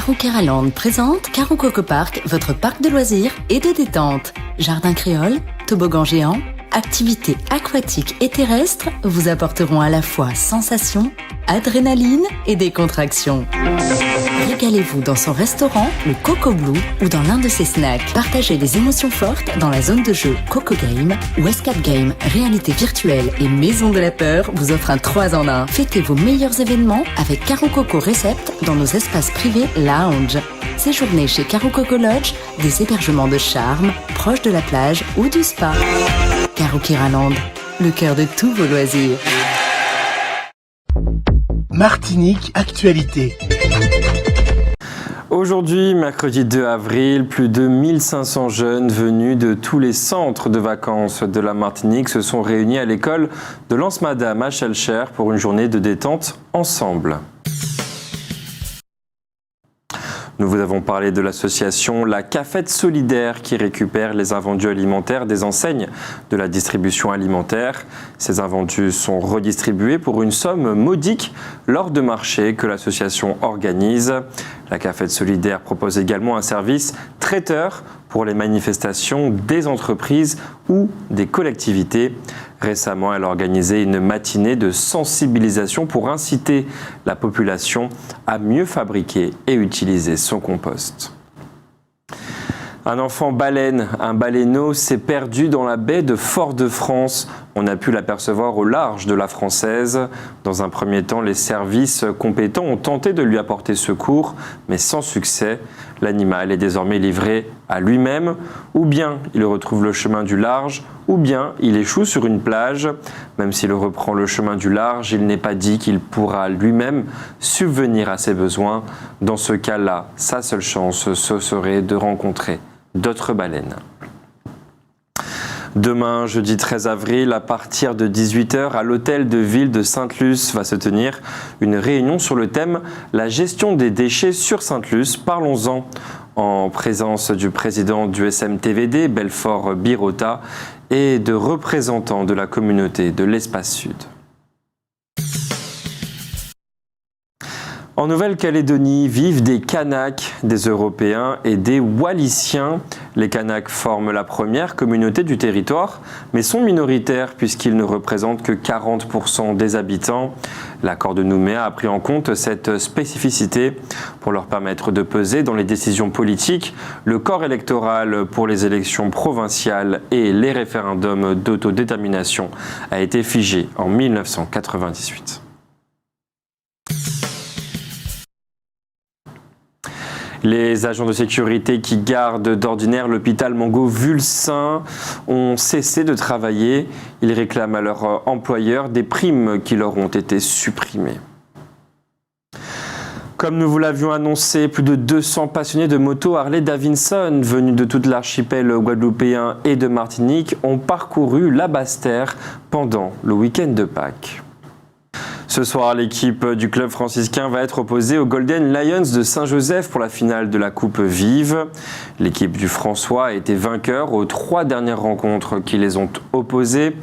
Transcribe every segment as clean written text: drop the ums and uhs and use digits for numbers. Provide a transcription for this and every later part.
Keraland présente Karo Coco Park, votre parc de loisirs et de détente. Jardin créole, toboggan géant, activités aquatiques et terrestres vous apporteront à la fois sensations, adrénaline et décontraction. Régalez-vous dans son restaurant, le Coco Blue, ou dans l'un de ses snacks. Partagez des émotions fortes dans la zone de jeu Coco Game, où Escape Game, réalité virtuelle et maison de la peur vous offre un 3 en 1. Fêtez vos meilleurs événements avec Karo Coco Recept dans nos espaces privés lounge. Séjournez chez Karo Coco Lodge, des hébergements de charme, proches de la plage ou du spa. Keraland, le cœur de tous vos loisirs. Martinique Actualité. Aujourd'hui, mercredi 2 avril, plus de 1500 jeunes venus de tous les centres de vacances de la Martinique se sont réunis à l'école de Lance-Madame à Schœlcher pour une journée de détente ensemble. Nous vous avons parlé de l'association La Cafette Solidaire qui récupère les invendus alimentaires des enseignes de la distribution alimentaire. Ces invendus sont redistribués pour une somme modique lors de marchés que l'association organise. La Cafette Solidaire propose également un service traiteur pour les manifestations des entreprises ou des collectivités. Récemment, elle a organisé une matinée de sensibilisation pour inciter la population à mieux fabriquer et utiliser son compost. Un enfant baleine, un baleineau, s'est perdu dans la baie de Fort-de-France. On a pu l'apercevoir au large de la Française. Dans un premier temps, les services compétents ont tenté de lui apporter secours, mais sans succès. L'animal est désormais livré à lui-même. Ou bien il retrouve le chemin du large, ou bien il échoue sur une plage. Même s'il reprend le chemin du large, il n'est pas dit qu'il pourra lui-même subvenir à ses besoins. Dans ce cas-là, sa seule chance, ce serait de rencontrer d'autres baleines. Demain, jeudi 13 avril, à partir de 18h, à l'hôtel de ville de Sainte-Luce va se tenir une réunion sur le thème « La gestion des déchets sur Sainte-Luce, parlons-en » en présence du président du SMTVD, Belfort Birota, et de représentants de la communauté de l'Espace Sud. En Nouvelle-Calédonie vivent des Kanaks, des Européens et des Wallisiens. Les Kanaks forment la première communauté du territoire, mais sont minoritaires puisqu'ils ne représentent que 40% des habitants. L'accord de Nouméa a pris en compte cette spécificité pour leur permettre de peser dans les décisions politiques. Le corps électoral pour les élections provinciales et les référendums d'autodétermination a été figé en 1998. Les agents de sécurité qui gardent d'ordinaire l'hôpital Mongo-Vulsin ont cessé de travailler. Ils réclament à leur employeur des primes qui leur ont été supprimées. Comme nous vous l'avions annoncé, plus de 200 passionnés de moto Harley-Davidson venus de tout l'archipel guadeloupéen et de Martinique ont parcouru la Basse-Terre pendant le week-end de Pâques. Ce soir, l'équipe du club franciscain va être opposée aux Golden Lions de Saint-Joseph pour la finale de la Coupe Vive. L'équipe du François a été vainqueur aux 3 dernières rencontres qui les ont opposés.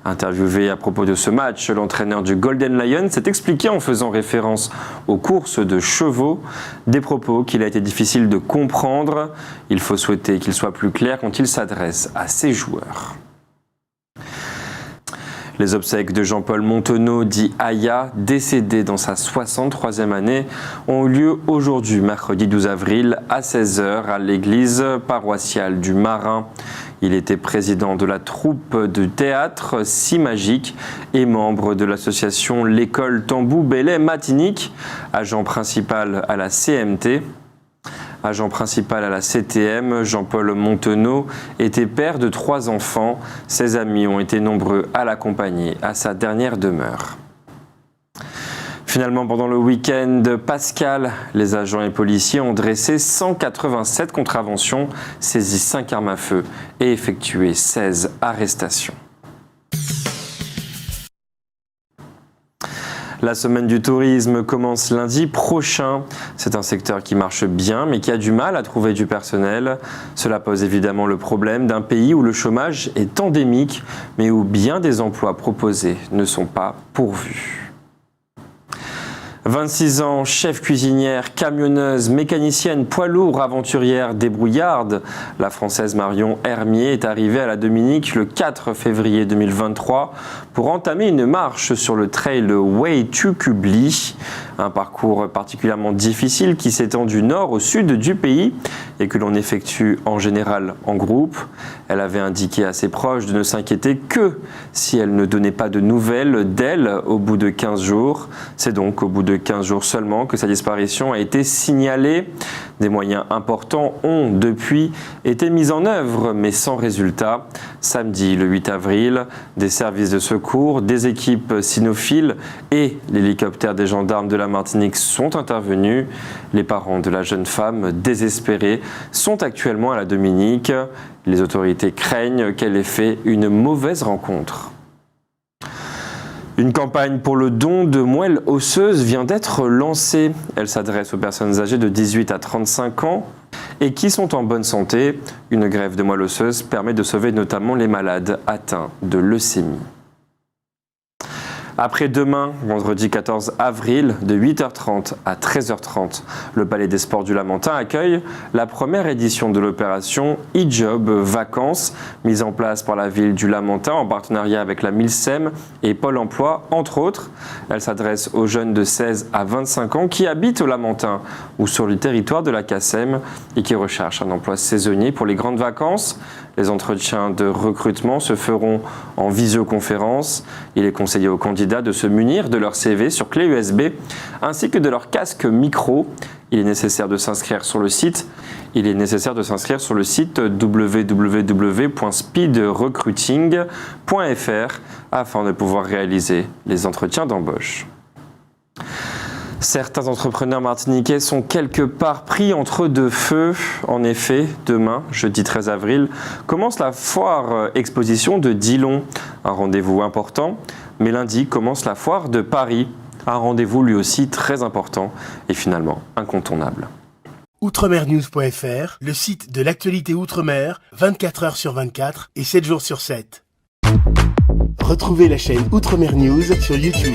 Interviewé à propos de ce match, l'entraîneur du Golden Lions s'est expliqué en faisant référence aux courses de chevaux, des propos qu'il a été difficile de comprendre. Il faut souhaiter qu'il soit plus clair quand il s'adresse à ses joueurs. Les obsèques de Jean-Paul Montenot, dit Aya, décédé dans sa 63e année, ont eu lieu aujourd'hui, mercredi 12 avril, à 16h, à l'église paroissiale du Marin. Il était président de la troupe de théâtre Si Magique et membre de l'association L'École Tambou Belay Matinique, agent principal à la CMT. Agent principal à la CTM, Jean-Paul Montenot était père de 3 enfants. Ses amis ont été nombreux à l'accompagner à sa dernière demeure. Finalement, pendant le week-end pascal, les agents et policiers ont dressé 187 contraventions, saisi 5 armes à feu et effectué 16 arrestations. La semaine du tourisme commence lundi prochain. C'est un secteur qui marche bien, mais qui a du mal à trouver du personnel. Cela pose évidemment le problème d'un pays où le chômage est endémique, mais où bien des emplois proposés ne sont pas pourvus. 26 ans, chef cuisinière, camionneuse, mécanicienne, poids lourd, aventurière, débrouillarde, la Française Marion Hermier est arrivée à la Dominique le 4 février 2023 pour entamer une marche sur le trail Way to Kubli, un parcours particulièrement difficile qui s'étend du nord au sud du pays et que l'on effectue en général en groupe. Elle avait indiqué à ses proches de ne s'inquiéter que si elle ne donnait pas de nouvelles d'elle au bout de 15 jours. C'est donc au bout de 15 jours seulement que sa disparition a été signalée. Des moyens importants ont depuis été mis en œuvre, mais sans résultat. Samedi, le 8 avril, des services de secours, des équipes cynophiles et l'hélicoptère des gendarmes de la Martinique sont intervenus. Les parents de la jeune femme, désespérés, sont actuellement à la Dominique. Les autorités craignent qu'elle ait fait une mauvaise rencontre. Une campagne pour le don de moelle osseuse vient d'être lancée. Elle s'adresse aux personnes âgées de 18 à 35 ans et qui sont en bonne santé. Une greffe de moelle osseuse permet de sauver notamment les malades atteints de leucémie. Après-demain, vendredi 14 avril, de 8h30 à 13h30, le Palais des Sports du Lamentin accueille la première édition de l'opération e-Job Vacances, mise en place par la ville du Lamentin en partenariat avec la Milsem et Pôle emploi, entre autres. Elle s'adresse aux jeunes de 16 à 25 ans qui habitent au Lamentin ou sur le territoire de la CACEM et qui recherchent un emploi saisonnier pour les grandes vacances. Les entretiens de recrutement se feront en visioconférence. Il est conseillé aux candidats de se munir de leur CV sur clé USB ainsi que de leur casque micro. Il est nécessaire de s'inscrire sur le site www.speedrecruiting.fr afin de pouvoir réaliser les entretiens d'embauche. Certains entrepreneurs martiniquais sont quelque part pris entre deux feux. En effet, demain, jeudi 13 avril, commence la foire exposition de Dillon, un rendez-vous important. Mais lundi commence la foire de Paris, un rendez-vous lui aussi très important et finalement incontournable. Outremernews.fr, le site de l'actualité Outre-mer, 24 heures sur 24 et 7 jours sur 7. Retrouvez la chaîne Outremer News sur YouTube.